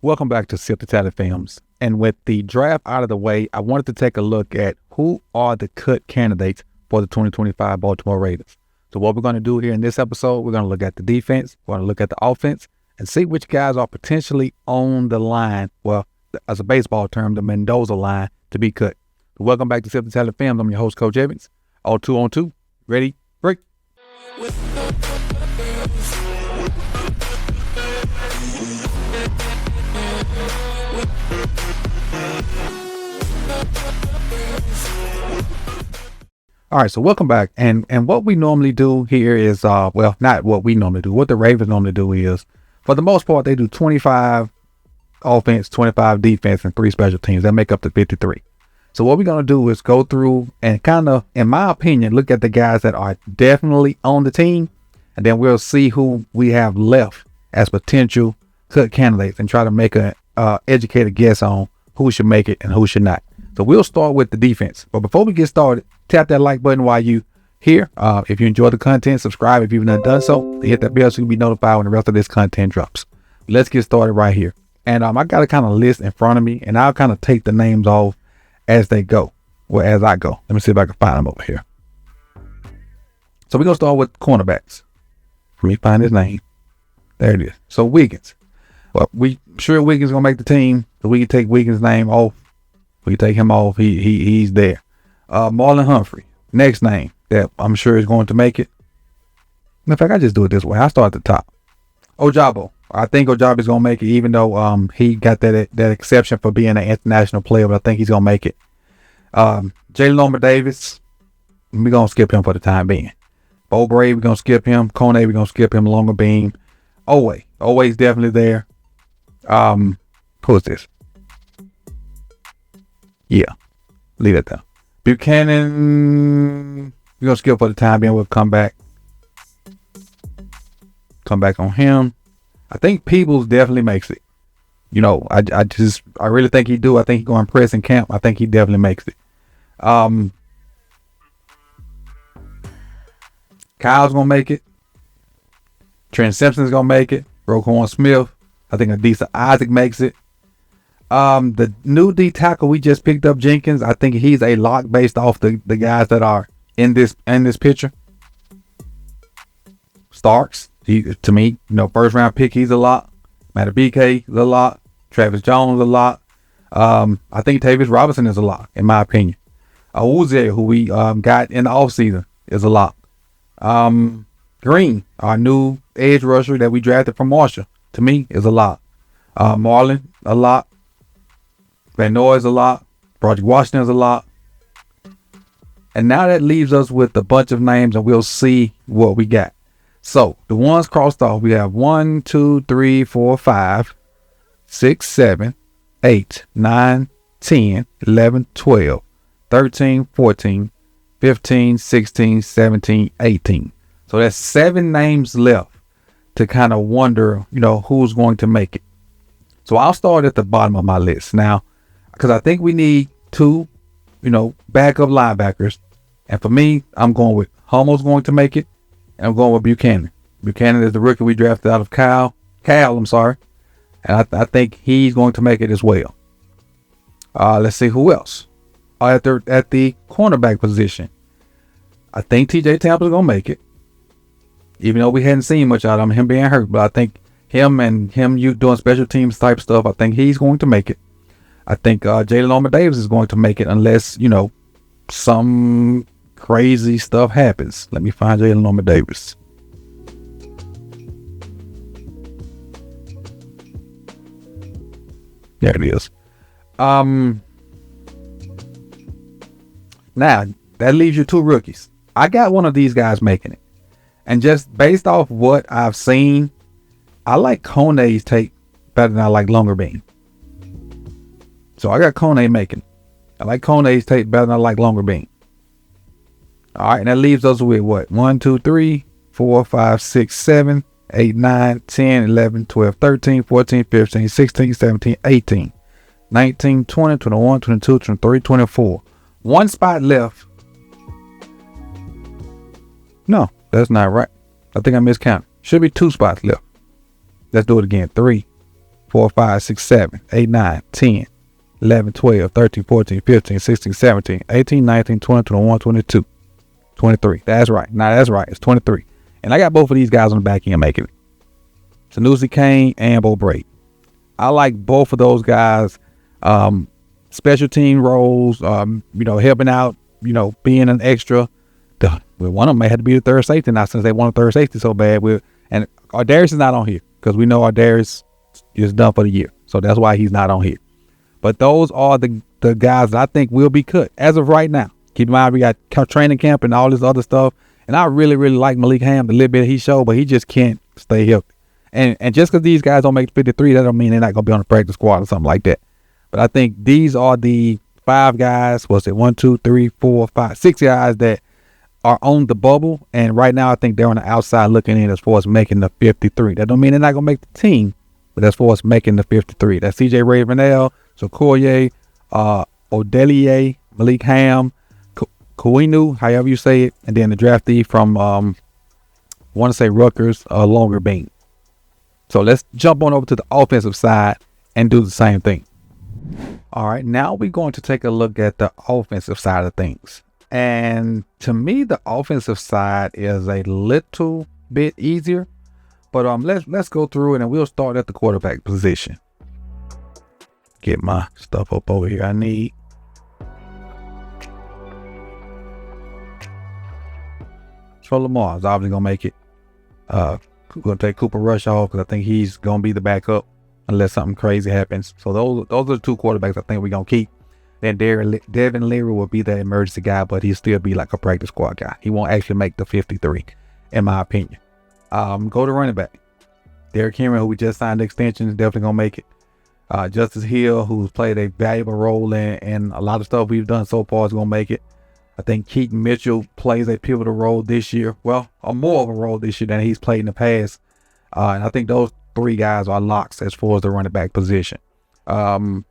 Welcome back to Sip the Tally Films. And with the draft out of the way, I wanted to take a look at who are the cut candidates for the 2025 Baltimore Ravens. So what we're going to do here in this episode, we're going to look at the defense, we're going to look at the offense, and see which guys are potentially on the line, well, as a baseball term, the Mendoza line, to be cut. So welcome back to Sip the Tally Films. I'm your host, Coach Evans. All 2 on 2. Ready? Break. All right, so welcome back. And what we normally do here is, well, not what we normally do. What the Ravens normally do is, for the most part, they do 25 offense, 25 defense, and 3 special teams. That make up the 53. So what we're going to do is go through and kind of, in my opinion, look at the guys that are definitely on the team, and then we'll see who we have left as potential cut candidates and try to make a educated guess on who should make it and who should not. So we'll start with the defense. But before we get started, tap that like button while you here. If you enjoy the content, subscribe if you've not done so. Hit that bell so you can be notified when the rest of this content drops. Let's get started right here. And I got a kind of list in front of me, and I'll kind of take the names off as they go, or as I go. Let me see if I can find them over here. So we're going to start with cornerbacks. Let me find his name. There it is. So Wiggins. Well, we sure Wiggins is going to make the team, so we can take Wiggins' name off. We can take him off. He's there. Marlon Humphrey. Next name that I'm sure is going to make it. In fact, I just do it this way. I start at the top. Ojabo. I think Ojabo is going to make it, even though he got that exception for being an international player, but I think he's going to make it. Jalen Lombard-Davis, we're going to skip him for the time being. Bo Bray, we're going to skip him. Kone, we're going to skip him. Longer Beam. Oway's definitely there. Who is this? Yeah, leave it there. Buchanan, we're going to skip for the time being. We'll come back. Come back on him. I think Peebles definitely makes it. You know, I really think he do. I think he's going to impress in camp. I think he definitely makes it. Kyle's going to make it. Trent Simpson's going to make it. Roquan Smith. I think Adisa Isaac makes it. The new D tackle we just picked up, Jenkins, I think he's a lock based off the guys that are in this picture. Starks, to me, first round pick, he's a lock. Matabike is a lock. Travis Jones a lock. I think Tavis Robinson is a lock, in my opinion. Uzier, who we got in the offseason, is a lock. Green, our new edge rusher that we drafted from Marshall, to me is a lock. Marlon, a lock. Van Noy is a lot. Project Washington is a lot. And now that leaves us with a bunch of names, and we'll see what we got. So the ones crossed off, we have 1, 2, 3, 4, 5, 6, 7, 8, 9, 10, 11, 12, 13, 14, 15, 16, 17, 18. So that's 7 names left to kind of wonder, who's going to make it. So I'll start at the bottom of my list now, because I think we need 2, backup linebackers. And for me, I'm going with Hummel's going to make it, and I'm going with Buchanan. Buchanan is the rookie we drafted out of Cal, and I think he's going to make it as well. Let's see who else. At the cornerback position, I think TJ Tampa's going to make it, even though we hadn't seen much out of him being hurt. But I think him you doing special teams type stuff, I think he's going to make it. I think Jalen Lombard-Davis is going to make it unless, some crazy stuff happens. Let me find Jalen Lombard-Davis. There it is. Now, that leaves you 2 rookies. I got one of these guys making it. And just based off what I've seen, I like Kone's tape better than I like Longer Beam. So I got Kone making. I like Kone's tape better than I like Longer Beam. All right, and that leaves us with what? 1, 2, 3, 4, 5, 6, 7, 8, 9, 10, 11, 12, 13, 14, 15, 16, 17, 18, 19, 20, 21, 22, 23, 24. 1 spot left. No, that's not right. I think I miscounted. Should be 2 spots left. Let's do it again. 3, 4, 5, 6, 7, 8, 9, 10, 11, 12, 13, 14, 15, 16, 17, 18, 19, 20, 21, 22, 23. That's right. Now that's right. It's 23. And I got both of these guys on the back end making it. Sanusi Kane and Bo Braid. I like both of those guys. Special team roles, helping out, being an extra. One of them may have to be the third safety now since they want a third safety so bad. And Ardarius is not on here because we know Ardarius is done for the year. So that's why he's not on here. But those are the guys that I think will be cut as of right now. Keep in mind, we got training camp and all this other stuff. And I really, really like Malik Ham, the little bit he showed, but he just can't stay healthy. And just because these guys don't make 53, that don't mean they're not going to be on the practice squad or something like that. But I think these are the 5 guys, 1, 2, 3, 4, 5, 6 guys that are on the bubble. And right now, I think they're on the outside looking in as far as making the 53. That don't mean they're not going to make the team, but as far as making the 53. That's CJ Ravenel, Sokoye, Odelier, Malik Ham, Kouinu, however you say it, and then the draftee from, I want to say Rutgers, Longer Bean. So let's jump on over to the offensive side and do the same thing. All right, now we're going to take a look at the offensive side of things. And to me, the offensive side is a little bit easier. But let's go through it, and we'll start at the quarterback position. Get my stuff up over here I need. So Lamar is obviously going to make it. We're going to take Cooper Rush off because I think he's going to be the backup unless something crazy happens. So those are the 2 quarterbacks I think we're going to keep. Then Devin Leary will be the emergency guy, but he'll still be like a practice squad guy. He won't actually make the 53, in my opinion. Go to running back. Derrick Henry, who we just signed the extension, is definitely going to make it. Justice Hill, who's played a valuable role in a lot of stuff we've done so far, is going to make it. I think Keaton Mitchell plays a pivotal role this year. Well, more of a role this year than he's played in the past. And I think those 3 guys are locks as far as the running back position. I'm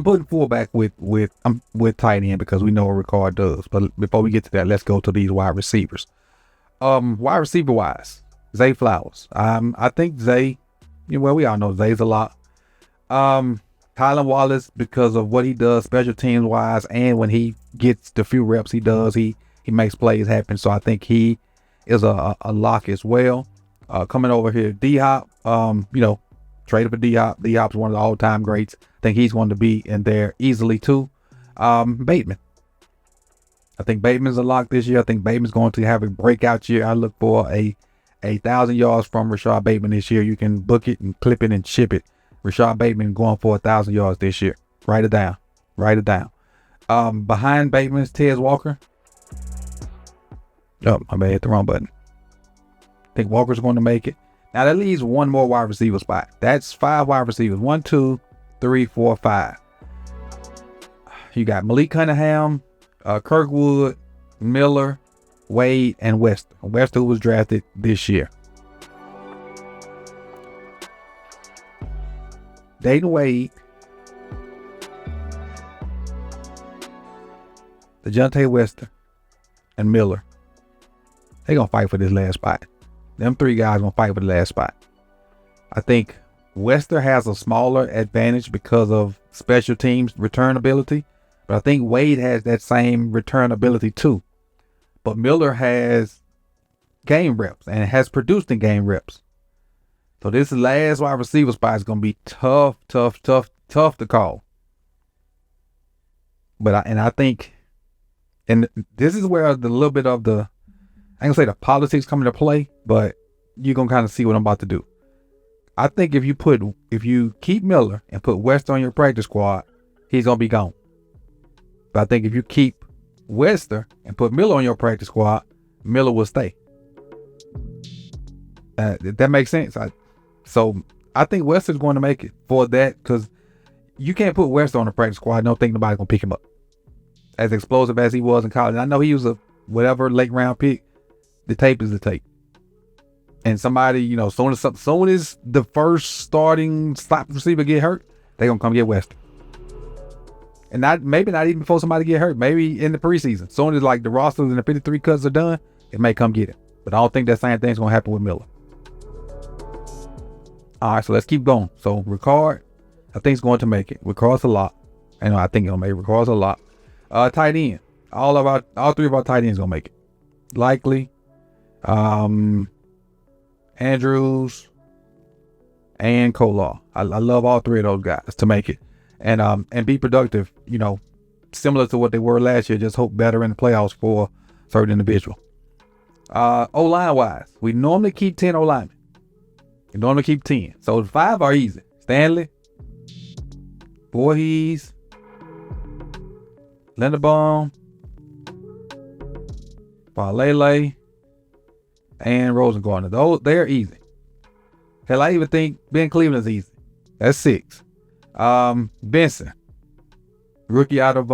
putting fullback with tight end because we know what Ricard does. But before we get to that, let's go to these wide receivers. Wide receiver wise, Zay Flowers. I think Zay, we all know Zay's a lot. Tylan Wallace, because of what he does special teams wise, and when he gets the few reps he does, he makes plays happen. So I think he is a lock as well. Coming over here, D-Hop, traded for D-Hop. D-Hop's one of the all-time greats. I think he's going to be in there easily too. Bateman. I think Bateman's a lock this year. I think Bateman's going to have a breakout year. I look for a 1,000 yards from Rashad Bateman this year. You can book it and clip it and ship it. Rashad Bateman going for 1,000 yards this year. Write it down. Behind Bateman is Tez Walker. Oh, I may hit the wrong button. I think Walker's going to make it. Now that leaves 1 more wide receiver spot. That's 5 wide receivers. 1, 2, 3, 4, 5. You got Malik Cunningham, Kirkwood, Miller, Wade, and Wester. Wester, who was drafted this year. Dayton Wade, DeJounte Wester, and Miller. They're going to fight for this last spot. Them 3 guys going to fight for the last spot. I think Wester has a smaller advantage because of special teams return ability. But I think Wade has that same return ability too. But Miller has game reps and has produced in game reps. So this last wide receiver spot is going to be tough to call. But I think, and this is where the little bit of the, I ain't gonna say the politics come into play, but you're gonna kind of see what I'm about to do. I think if you keep Miller and put West on your practice squad, he's gonna be gone. But I think if you keep Wester and put Miller on your practice squad, Miller will stay. That makes sense. So I think Wester's going to make it for that, because you can't put Wester on the practice squad and don't think nobody's going to pick him up. As explosive as he was in college. I know he was a whatever late round pick. The tape is the tape. And somebody, soon as the first starting slot receiver get hurt, they're going to come get Wester. And maybe not even before somebody get hurt. Maybe in the preseason. Soon as like the rosters and the 53 cuts are done, it may come get him. But I don't think that same thing's going to happen with Miller. All right, so let's keep going. So Ricard, I think, is going to make it. Ricard's a lot. And I think he'll make it. Ricard's a lot. Tight end. All three of our tight ends gonna make it. Likely. Andrews and Kolar. I love all three of those guys to make it. And be productive, similar to what they were last year. Just hope better in the playoffs for certain individual. O-line wise, we normally keep 10 O-linemen. We normally keep 10. So the 5 are easy. Stanley, Voorhees, Linderbaum, Falele, and Rosengarten. They're easy. Hell, I even think Ben Cleveland's easy. That's 6. Benson, rookie out of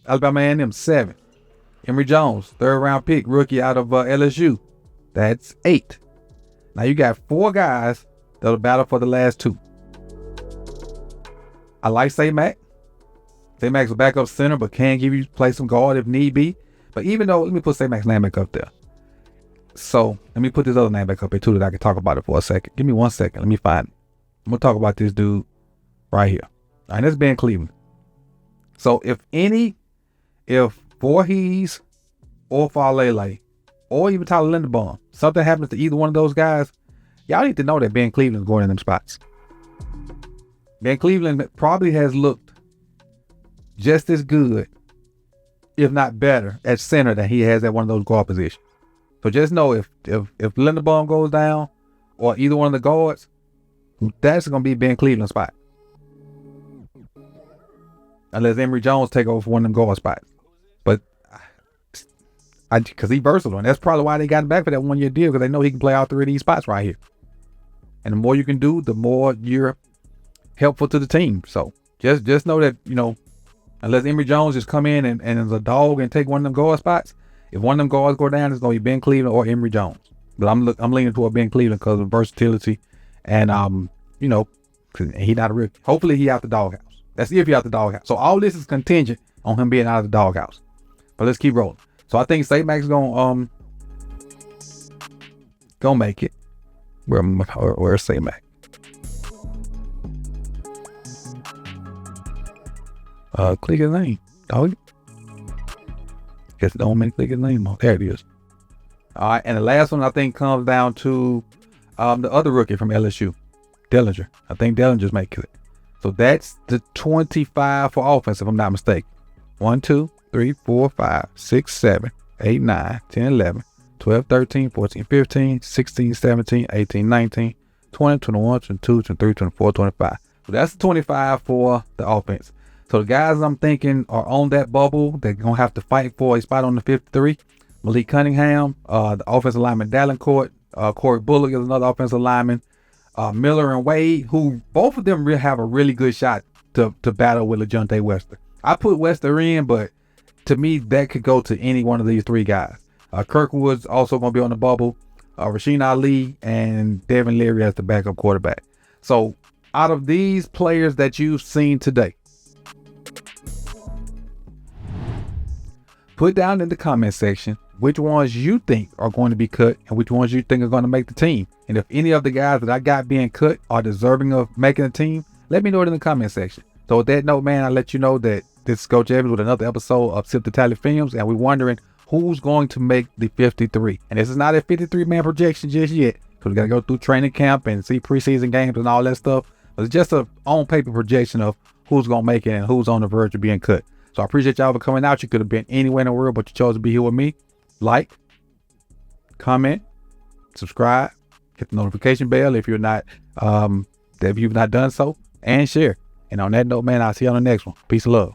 Alabama A&M, 7. Emory Jones, 3rd round pick, rookie out of LSU. That's 8. Now you got 4 guys that'll battle for the last 2. I like Mac. Mac's a backup center, but can give you play some guard if need be. But even though, let me put Mac's name back up there. So let me put this other name back up here too, that I can talk about it for a second. Give me 1 second. Let me find it. I'm gonna talk about this dude right here. All right, that's Ben Cleveland. So if Voorhees or Falele or even Tyler Linderbaum, something happens to either one of those guys, y'all need to know that Ben Cleveland's going in them spots. Ben Cleveland probably has looked just as good, if not better, at center than he has at one of those guard positions. So just know if Linderbaum goes down or either one of the guards, that's going to be Ben Cleveland's spot. Unless Emory Jones take over for one of them guard spots. But because he's versatile, and that's probably why they got him back for that 1-year deal, because they know he can play all 3 of these spots right here. And the more you can do, the more you're helpful to the team. So just know that, unless Emory Jones just come in and is a dog and take one of them guard spots, if one of them guards go down, it's going to be Ben Cleveland or Emory Jones. But I'm leaning toward Ben Cleveland because of versatility and, cause he not a rookie. Hopefully he out the doghouse. That's if he out the doghouse. So all this is contingent on him being out of the doghouse. But let's keep rolling. So I think Mac's gonna make it. Where's Mac? Click his name. Dog. Guess it don't make click his name on. There it is. All right, and the last one I think comes down to the other rookie from LSU, Dellinger. I think Dellinger's making it. So that's the 25 for offense, if I'm not mistaken. 1, 2, 3, 4, 5, 6, 7, 8, 9, 10, 11, 12, 13, 14, 15, 16, 17, 18, 19, 20, 21, 22, 23, 24, 25. So that's the 25 for the offense. So the guys I'm thinking are on that bubble, they're going to have to fight for a spot on the 53. Malik Cunningham, the offensive lineman Davenport, Corey Bullock is another offensive lineman. Miller and Wade, who both of them have a really good shot to battle with LaJohntay Wester. I put Wester in, but to me, that could go to any one of these 3 guys. Kirkwood's also going to be on the bubble. Rasheen Ali and Devin Leary as the backup quarterback. So out of these players that you've seen today, put down in the comment section which ones you think are going to be cut and which ones you think are going to make the team. And if any of the guys that I got being cut are deserving of making the team, let me know it in the comment section. So with that note, man, I'll let you know that this is Coach Evans with another episode of Sip the Tally Films, and we're wondering who's going to make the 53. And this is not a 53-man projection just yet, because we got to go through training camp and see preseason games and all that stuff. But it's just a on-paper projection of who's going to make it and who's on the verge of being cut. So I appreciate y'all for coming out. You could have been anywhere in the world, but you chose to be here with me. Like, comment, subscribe, hit the notification bell if you've not done so, and share. And on that note, man, I'll see you on the next one. Peace and love.